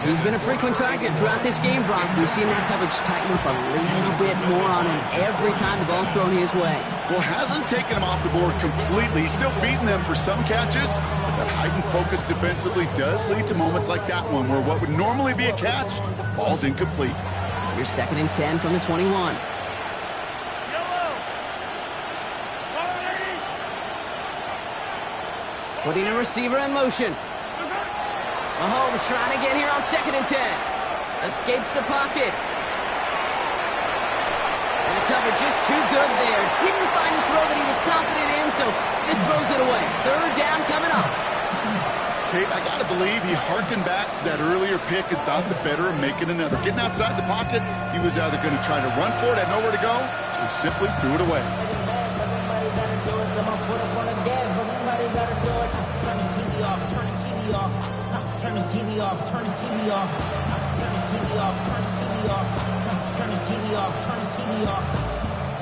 He's been a frequent target throughout this game, Brock. We've seen that coverage tighten up a little bit more on him every time the ball's thrown his way. Well, hasn't taken him off the board completely. He's still beating them for some catches, but that heightened focus defensively does lead to moments like that one where what would normally be a catch falls incomplete. Here's second and 10 from the 21. Putting a receiver in motion. Mahomes trying to get here on second and 10. Escapes the pocket. And the coverage is too good there. Didn't find the throw that he was confident in, so just throws it away. Third down coming up. Kate, I got to believe he hearkened back to that earlier pick and thought the better of making another. Getting outside the pocket, he was either going to try to run for it, had nowhere to go, so he simply threw it away. Turn his TV off, turn his TV off, turn his TV off, turn his TV off, turn his TV off, turn his TV off.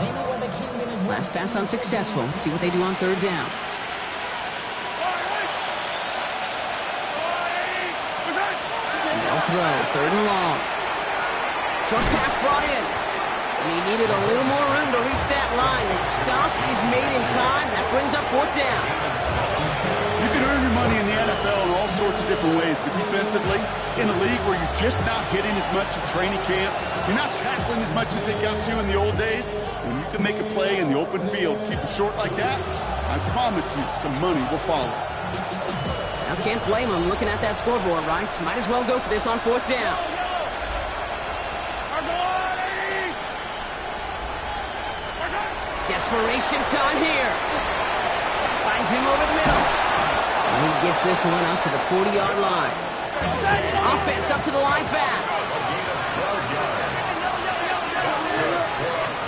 Ain't no other kingdom is last pass unsuccessful. Let's see what they do on third down. No throw, third and long. Short pass brought in. And he needed a little more room to reach that line. The stop is made in time. That brings up fourth down. You can earn your money in the NFL in all sorts of different ways, but defensively, in a league where you're just not hitting as much in training camp, you're not tackling as much as they got to in the old days, when you can make a play in the open field, keep it short like that, I promise you some money will follow. Now can't blame him looking at that scoreboard, right? Might as well go for this on fourth down. Desperation time here. Finds him over the middle. And he gets this one up to the 40-yard line. Offense up to the line fast.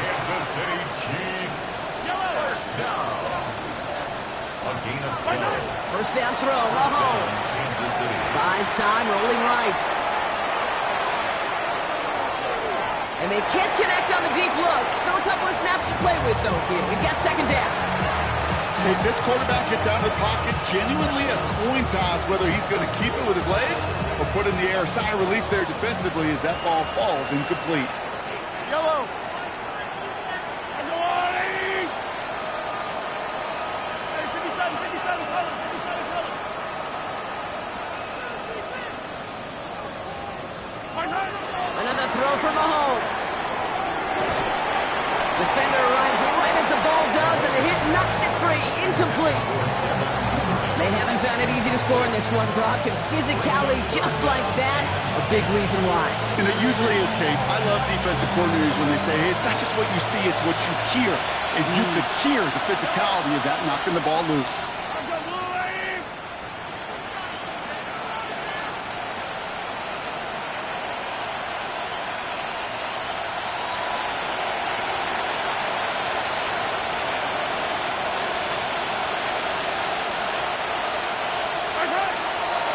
Kansas City Chiefs. First down. A gain of 12. First down throw, Mahomes. Kansas City. Buys time, rolling right. And they can't connect on the deep look. Still a couple of snaps to play with, though, here. We've got second down. Okay, this quarterback gets out of the pocket, genuinely a coin toss whether he's going to keep it with his legs or put it in the air. Sigh of relief there defensively as that ball falls incomplete. Yellow. Another throw for Mahomes. Defender arrives right as the ball does, and the hit knocks it free. Incomplete. They haven't found it easy to score in this one, Brock, and physicality just like that, a big reason why. And it usually is, Kate. I love defensive coordinators when they say, hey, it's not just what you see, it's what you hear. And you could hear the physicality of that knocking the ball loose.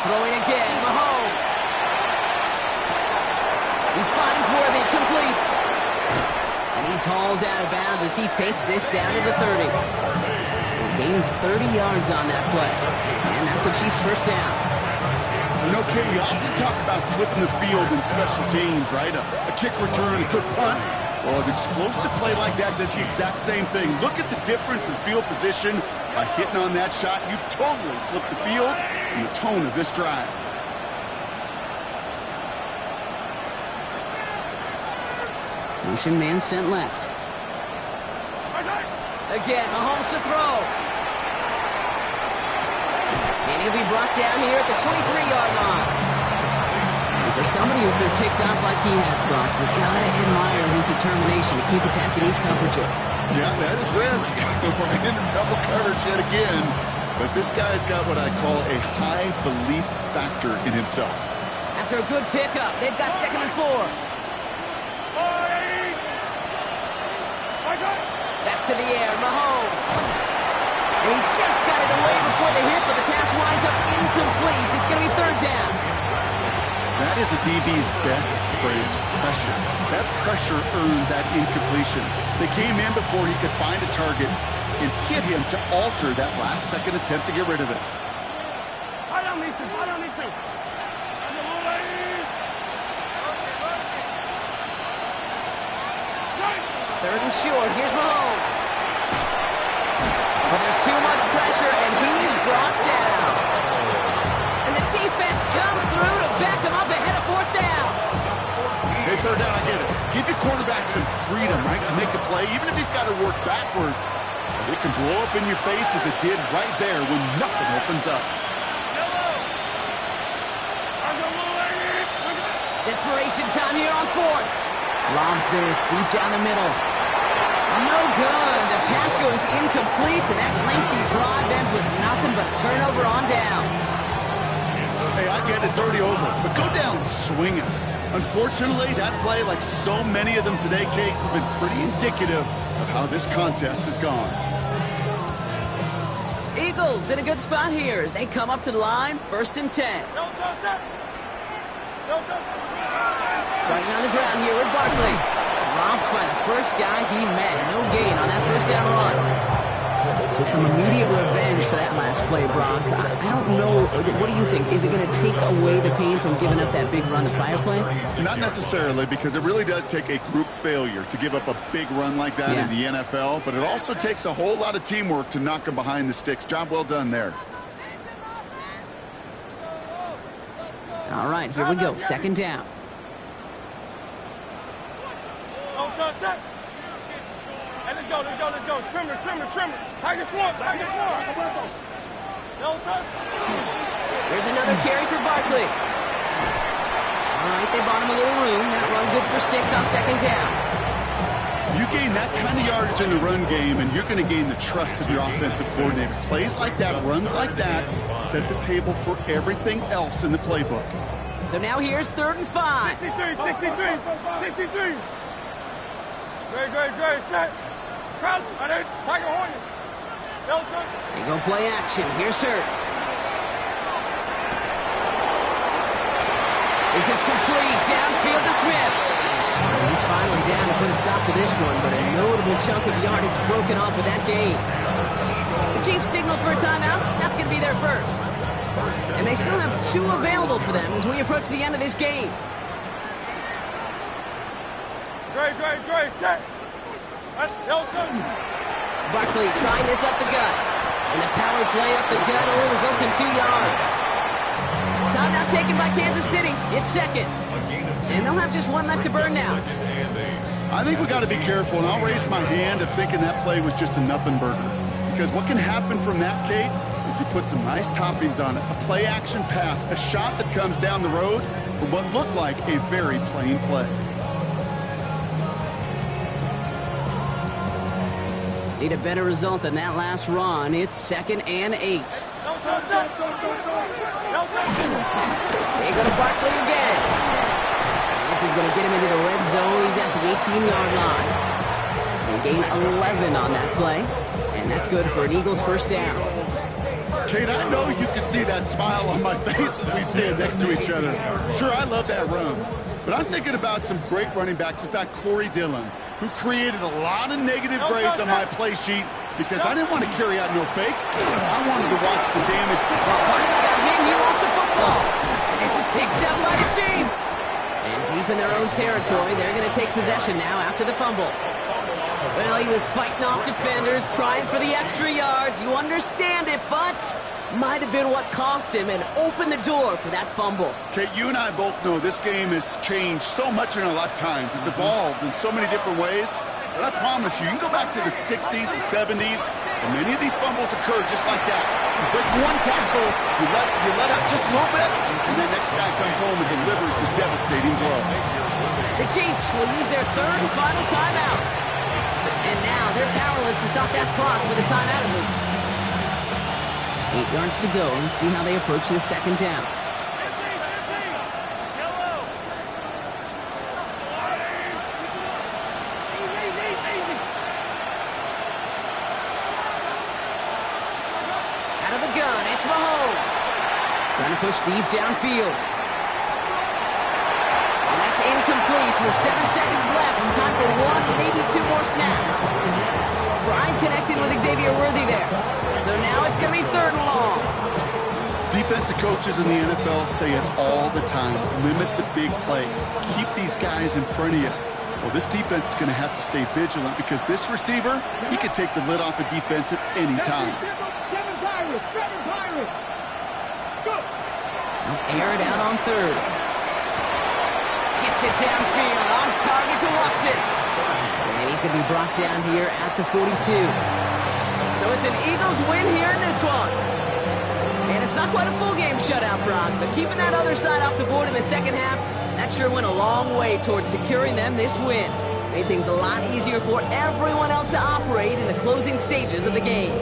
Throwing again, Mahomes. He finds Worthy, complete. And he's hauled out of bounds as he takes this down to the 30. So he gained 30 yards on that play. And that's a Chiefs first down. You know, Kate, you often talk about flipping the field in special teams, right? A kick return, a good punt. Well, an explosive play like that does the exact same thing. Look at the difference in field position. By hitting on that shot, you've totally flipped the field and the tone of this drive. Motion man sent left. Again, Mahomes to throw. And he'll be brought down here at the 23-yard line. And for somebody who's been picked off like he has, Brock, you gotta admire his determination to keep attacking these coverages. Yeah, that is risk. We're into double coverage yet again. But this guy's got what I call a high belief factor in himself. After a good pickup, they've got 2nd and 4. Back to the air, Mahomes. And he just got it away before the hit, but the pass winds up incomplete. It's going to be 3rd down. That is a DB's best phrase, pressure. That pressure earned that incompletion. They came in before he could find a target and hit him to alter that last-second attempt to get rid of it. Third and short. Here's Mahomes. But there's too much pressure, and he's brought down. And the defense comes through to back him up ahead of 4th down. Hey, 3rd down, I get it. Give your quarterback some freedom, right, to make a play, even if he's got to work backwards. But it can blow up in your face as it did right there when nothing opens up. Desperation time here on 4th. Lobs this deep down the middle. No good. The pass goes incomplete, and that lengthy drive ends with nothing but a turnover on downs. Hey, I get it's already over, but go down swinging. Unfortunately, that play, like so many of them today, Kate, has been pretty indicative of how this contest has gone. Eagles in a good spot here as they come up to the line, 1st and 10. Starting on the ground here with Barkley. Dropped by the first guy he met. No gain on that 1st down run. So some immediate revenge for that last play, Brock. I don't know. What do you think? Is it going to take away the pain from giving up that big run the prior play? Not necessarily, because it really does take a group failure to give up a big run like that in the NFL. But it also takes a whole lot of teamwork to knock them behind the sticks. Job well done there. All right, here we go. 2nd down. Hey, let's go. Trimmer. Tiger front. There's another carry for Barkley. All right, they bought him a little room. That run good for 6 on 2nd down. You gain that kind of yardage in the run game, and you're going to gain the trust of your offensive coordinator. Plays like that, runs like that, set the table for everything else in the playbook. So now here's 3rd and 5. 63. Great. Set. Crowd. Tiger Hornet. They go play action. Here's Hurts. This is complete. Downfield to Smith. And he's finally down to put a stop to this one, but a notable chunk of yardage broken off with that gain. The Chiefs signal for a timeout. That's going to be their first. And they still have 2 available for them as we approach the end of this game. Great, set. Barkley trying this up the gut. And the power play up the gut only results in 2 yards. Timeout taken by Kansas City. It's second. And they'll have just 1 left to burn now. I think we got to be careful, and I'll raise my hand of thinking that play was just a nothing burger. Because what can happen from that, Kate, is you put some nice toppings on it. A play-action pass, a shot that comes down the road for what looked like a very plain play. Need a better result than that last run. It's 2nd and 8. They go to Barkley again. This is going to get him into the red zone. He's at the 18-yard line. They gain 11 on that play, and that's good for an Eagles first down. Kate, I know you can see that smile on my face as we stand next to each other. Sure, I love that run, but I'm thinking about some great running backs. In fact, Corey Dillon, who created a lot of negative grades on my play sheet because I didn't want to carry out no fake. I wanted to watch the damage. Barkley got hit, he lost the football. And this is picked up by the Chiefs. And deep in their own territory, they're going to take possession now after the fumble. Well, he was fighting off defenders, trying for the extra yards. You understand it, but might have been what cost him and opened the door for that fumble. Kate, you and I both know this game has changed so much in our lifetimes. It's evolved in so many different ways. But I promise you, you can go back to the 60s, the 70s, and many of these fumbles occur just like that. You break one tackle, you let up just a little bit, and the next guy comes home and delivers the devastating blow. The Chiefs will use their 3rd and final timeout. And now they're powerless to stop that clock with a timeout at least. 8 yards to go. Let's see how they approach this 2nd down. Out of the gun, it's Mahomes. Trying to push deep downfield. And that's incomplete with 7 seconds left. Time for 1, maybe 2 more snaps. Brian connected with Xavier Worthy there. So now it's going to be 3rd and long. Defensive coaches in the NFL say it all the time. Limit the big play. Keep these guys in front of you. Well, this defense is going to have to stay vigilant because this receiver, he could take the lid off a defense at any time. Air it out on 3rd. Gets it downfield, on target to Watson. And he's going to be brought down here at the 42. So it's an Eagles win here in this one. And it's not quite a full game shutout, Brock, but keeping that other side off the board in the 2nd half, that sure went a long way towards securing them this win. Made things a lot easier for everyone else to operate in the closing stages of the game.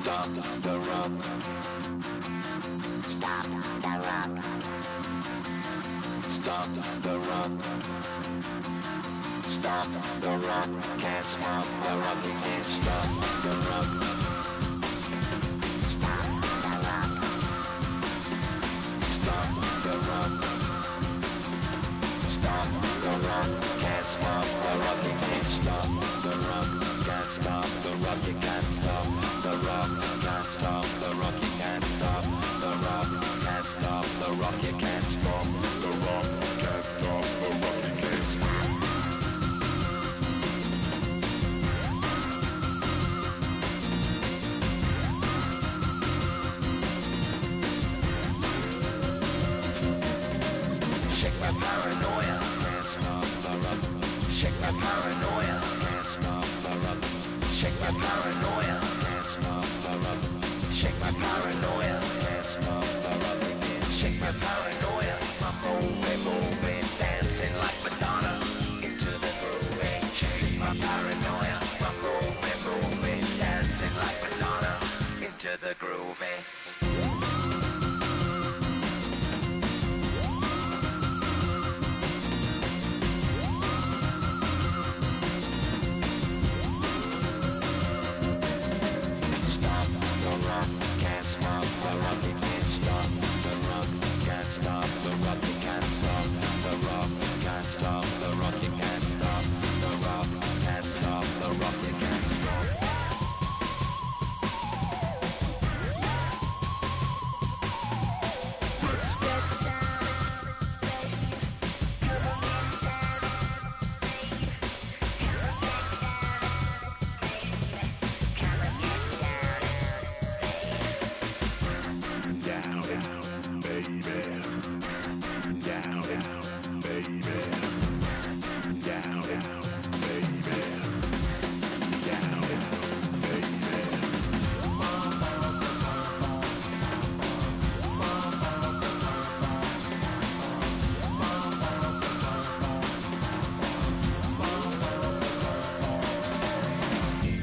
Stop the rock. Stop the rock. Stop the rock. Stop the rock. Can't stop the rock. You can't stop the rock. Stop the rock. Stop the rock. Stop the rock. Can't stop the rock. You can't stop the rock. Can't stop the rock. You can't stop the rock. Can't stop the rock. You can't stop the rock. Can't stop the rock. You can't stop the rock. Can't stop the rock. You can't stop. Shake my paranoia. Can't stop the rock. Shake my paranoia. Can't stop the rock. Shake my paranoia. Can't stop the rock. Shake my paranoia. Can't stop the rock. Shake my paranoia. I'm moving, dancing like Madonna into the groove. Shake my paranoia. I'm moving, dancing like Madonna into the groove. Can't stop the rock, you can't stop the rock. Can't stop the rock, you can't stop the rock. Can't stop the rock, you can't stop the rock. Can't stop the rock, you can't stop. Let's get down, baby. Come on, down, baby. Down, baby. Down, baby. Down, baby.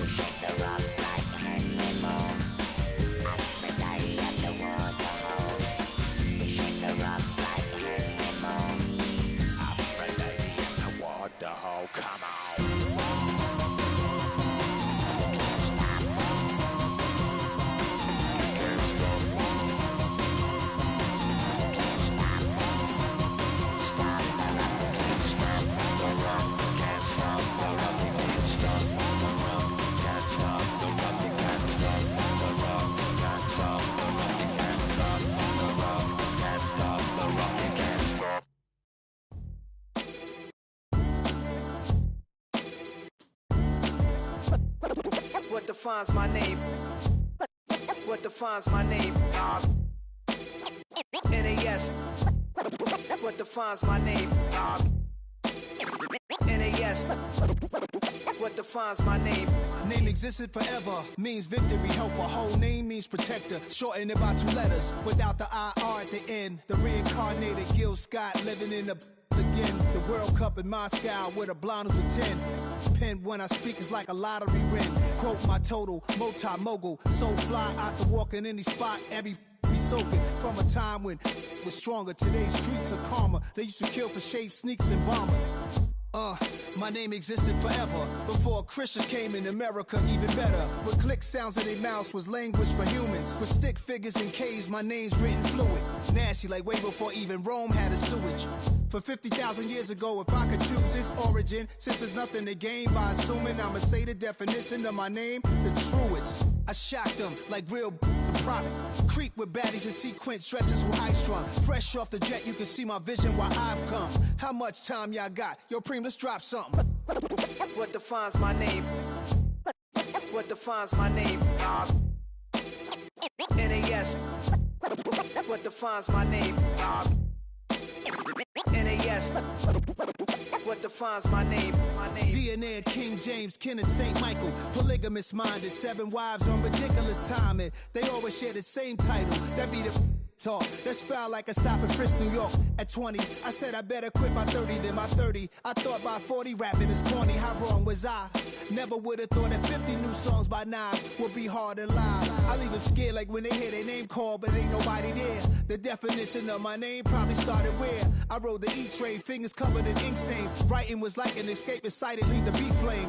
Shake the rock like Henry Moore. Aphrodite at the waterhole. Shake the rock like Henry Moore. Aphrodite at the waterhole. Come on. You can't stop. You can't stop. You can't stop. Stop the rock. You can't stop the rock. Can't stop the rock. You can't stop the rock. Can't stop the rock. You can't stop the rock. Can't stop the rock. You can't stop the rock. Can't stop the rock. You can't stop. What defines my name? What defines my name? NAS. What defines my name? NAS. What defines my name? Name existed forever, means victory, helper. Whole name means protector, shorten it by 2 letters. Without the IR at the end, the reincarnated Gil Scott living in the again. The World Cup in Moscow with a blonde who's a 10. Pen when I speak is like a lottery win. Quote my total, multi-mogul. So fly, I can walk in any spot, every be soaking. From a time when was stronger, today's streets are calmer. They used to kill for shade sneaks and bombers. My name existed forever. Before Christians came in America, even better. With click sounds in their mouths was language for humans. With stick figures and K's, my name's written fluid. Nasty like way before even Rome had a sewage. For 50,000 years ago, if I could choose its origin, since there's nothing to gain by assuming, I'ma say the definition of my name, the truest. I shock them like real product. Creep with baddies in sequence, dresses with high strung. Fresh off the jet, you can see my vision while I've come. How much time y'all got? Yo, Preem, let's drop something. What defines my name? What defines my name? NAS. What defines my name? NAS. What defines my name? DNA of King James, kin of St. Michael. Polygamous minded, 7 wives on ridiculous timing. They always share the same title. That be the talk. That's foul like a stop in Frisk, New York. At 20, I said I better quit by 30 than my 30. I thought by 40 rapping is corny. How wrong was I? Never would have thought that 50 new songs by Nas would be hard and live. I leave them scared like when they hear their name called, but ain't nobody there. The definition of my name probably started where I rode the E-train, fingers covered in ink stains. Writing was like an escape inside it, leave the beat flame.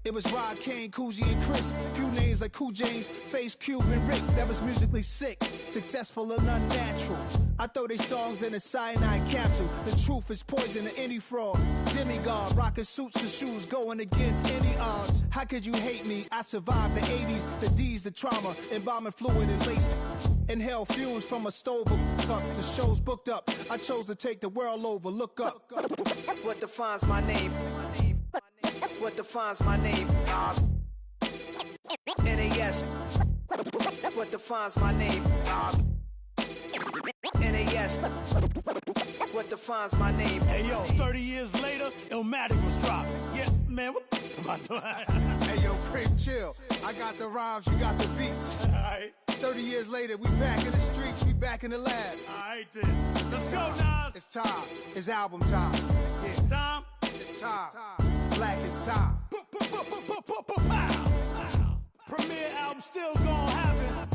It was Rod, Kane, Coogee, and Chris. Few names like Cool James, Face, Cube, and Rick. That was musically sick, successful and unnatural. I throw these songs in a cyanide capsule. The truth is poison to any fraud. Demigod, rocking suits and shoes, going against any odds. How could you hate me? I survived the 80s, the D's, the trauma, embalming fluid and laced. Inhale fumes from a stove up. The show's booked up. I chose to take the world over. Look up. What defines my name? What defines my name? NAS. What defines my name? NAS. What defines my name? Hey yo, 30 years later, Illmatic was dropped. Yeah, man, what am I doing? Hey yo, Pic, chill. I got the rhymes, you got the beats. Alright. 30 years later, we back in the streets, we back in the lab. Alright then. Let's go, Nas. It's time. It's album time. Yeah. It's time. It's time. Black is time. Premiere album still gonna happen.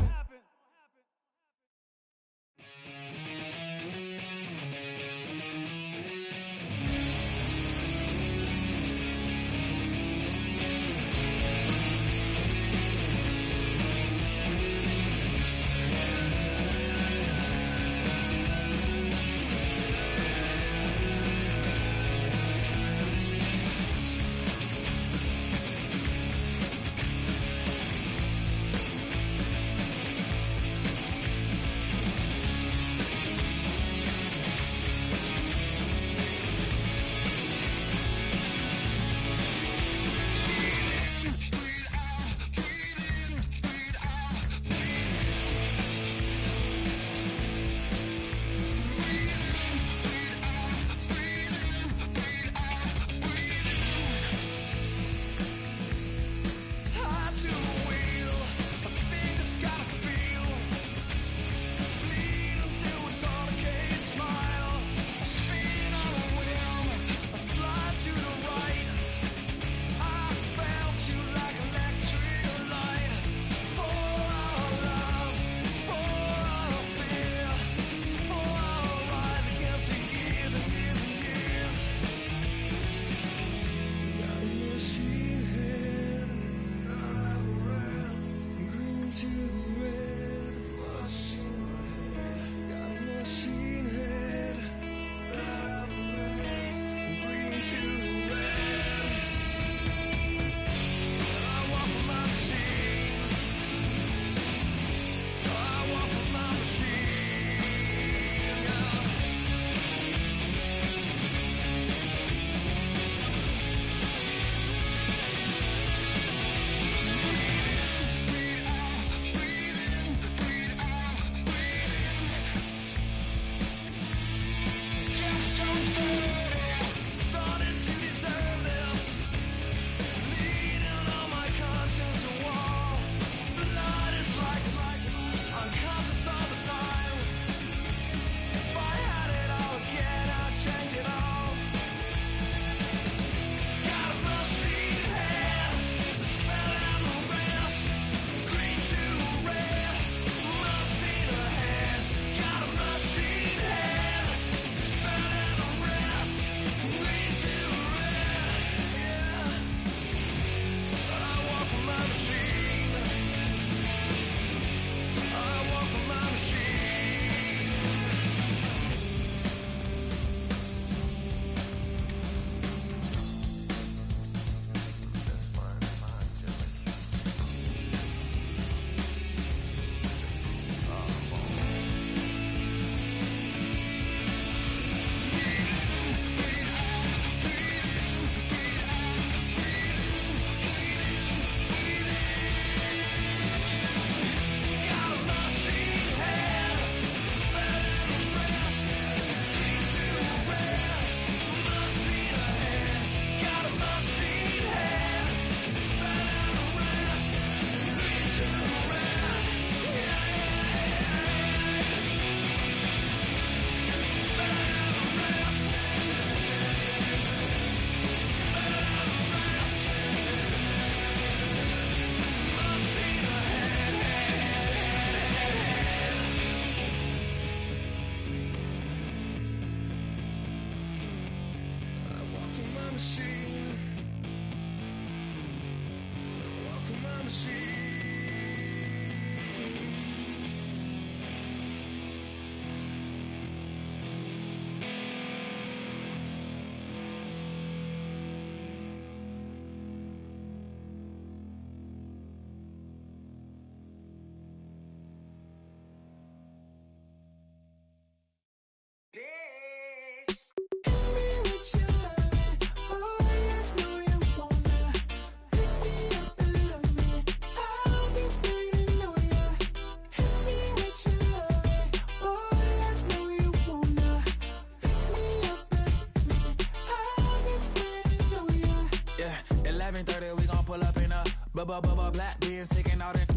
Black beans taking all that.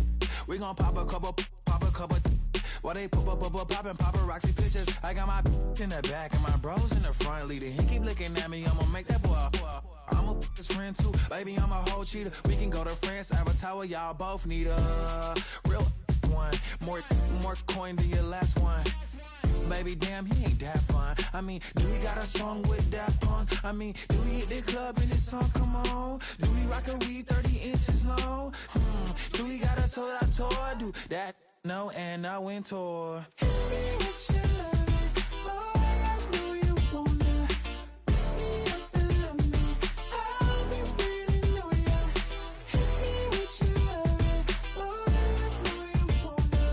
We gon' pop a couple. While they poppin' paparazzi pictures. I got my in the back and my bros in the front leader. He keep looking at me, I'ma make that boy. I'm a his friend too, baby, I'm a whole cheater. We can go to France, Avatar, y'all both need a real one. More coin than your last one. Baby, damn, he ain't that fun. I mean, do he got a song with that punk? I mean, do we hit the club in this song? Come on. Do we rock a weed 30 inches long? Do we got a sold out tour? Do that? No, and I went tour. Hit me with your loving, boy, I know you wanna. Pick me up and love me, I'll be waiting on ya. Hit me with your loving, boy, I know you wanna.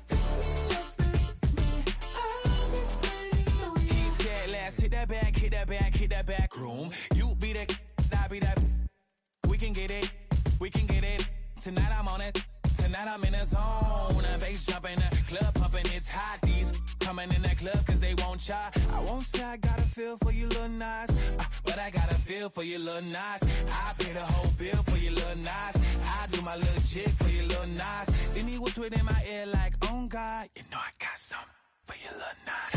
Pick me up and love me, I'll be waiting on ya. He said, let's hit that back room. You be the, I be that. We can get it. Tonight I'm on it. Tonight I'm in a zone, a bass jumping, a club pumping, it's hot. These coming in that club cause they won't try. I won't say I got a feel for you little nice, but I got a feel for you little nice. I pay the whole bill for you little nice. I do my little jig for you little nice. Then he whispered in my ear like, oh God, you know I got something for you little nice.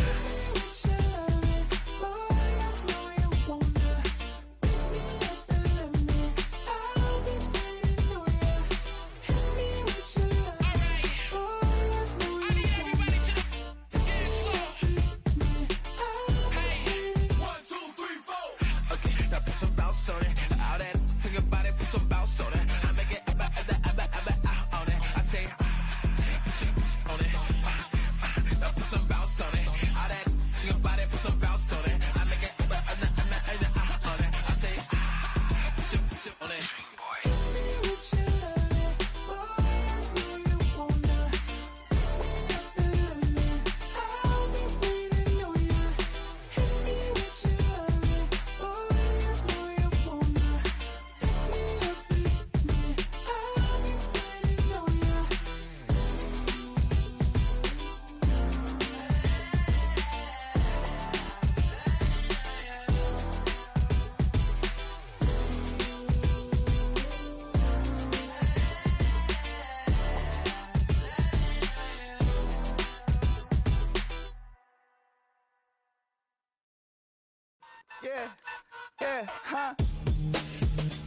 Yeah, huh?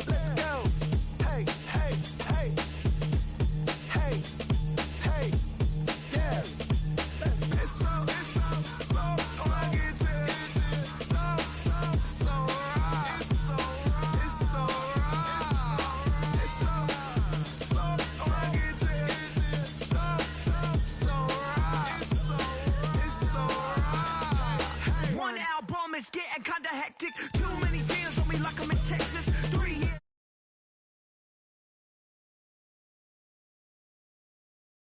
Let's go. Hey, yeah. It's so rugged, so right. It's so rugged, so right. One album is getting kinda hectic. Too many fans on me like I'm in Texas.